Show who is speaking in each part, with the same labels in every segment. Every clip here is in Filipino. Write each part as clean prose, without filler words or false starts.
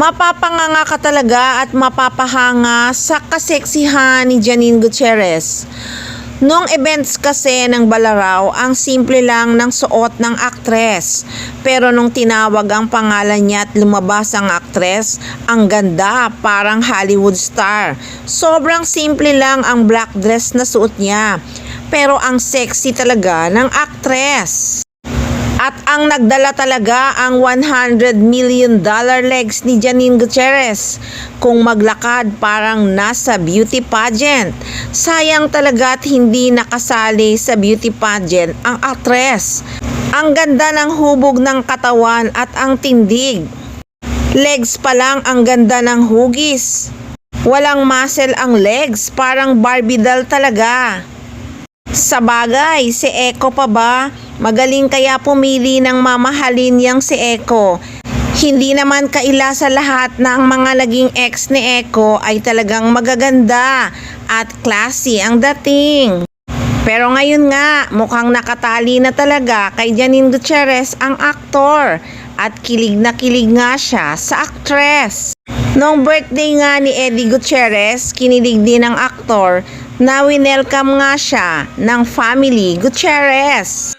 Speaker 1: Mapapanganga ka talaga at mapapahanga sa kaseksihan ni Janine Gutierrez. Noong events kasi ng Balaraw, ang simple lang ng suot ng aktres. Pero nung tinawag ang pangalan niya at lumabas ang aktres, ang ganda, parang Hollywood star. Sobrang simple lang ang black dress na suot niya. Pero ang sexy talaga ng aktres. At ang nagdala talaga ang $100 million legs ni Janine Gutierrez. Kung maglakad parang nasa beauty pageant. Sayang talaga at hindi nakasali sa beauty pageant ang aktres. Ang ganda ng hubog ng katawan at ang tindig. Legs pa lang ang ganda ng hugis. Walang muscle ang legs, parang Barbie doll talaga. Sa bagay, si Eko pa ba? Magaling kaya pumili ng mamahalin yang si Eko. Hindi naman kaila sa lahat na ang mga naging ex ni Eko ay talagang magaganda at classy ang dating. Pero ngayon nga, mukhang nakatali na talaga kay Janine Gutierrez ang aktor at kilig na kilig nga siya sa aktres. Noong birthday nga ni Eddie Gutierrez, kinilig din ng aktor na winelcome nga siya ng family Gutierrez.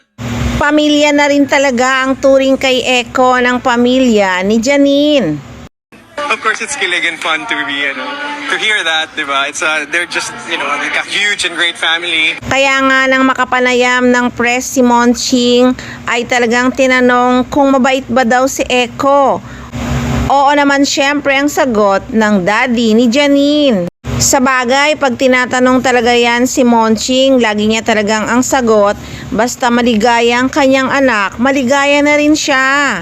Speaker 1: Pamilya na rin talaga ang turing kay Eko ng pamilya ni Janine.
Speaker 2: Of course, it's kilig and fun to be, to hear that, diba? It's they're just, like a huge and great family.
Speaker 1: Kaya nga nang makapanayam ng press si Monching ay talagang tinanong kung mabait ba daw si Eko. Oo naman syempre ang sagot ng daddy ni Janine. Sa bagay, pag tinatanong talaga yan si Monching, lagi niya talagang ang sagot, basta maligaya ang kanyang anak, maligaya na rin siya.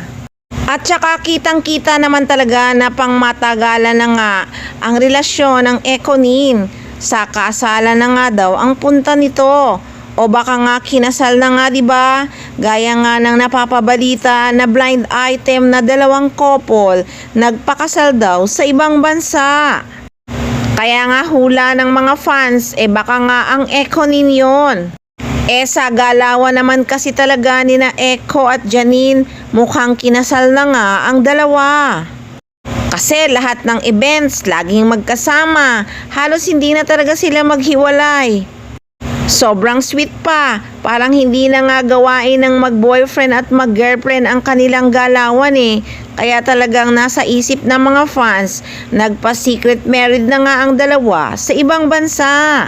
Speaker 1: At saka kitang-kita naman talaga na pangmatagalan na nga ang relasyon ng Ekonin. Sa kasalan na nga daw ang punta nito. O baka nga kinasal na nga, diba? Gaya nga ng napapabalita na blind item na dalawang couple nagpakasal daw sa ibang bansa. Kaya nga hula ng mga fans, baka nga ang Ekonin yun. Sa galawan naman kasi talaga ni na Eko at Janine, mukhang kinasal na nga ang dalawa. Kasi lahat ng events, laging magkasama, halos hindi na talaga sila maghiwalay. Sobrang sweet pa, parang hindi na nga gawain ng mag-boyfriend at mag-girlfriend ang kanilang galawan Kaya talagang nasa isip ng mga fans, nagpa-secret married na nga ang dalawa sa ibang bansa.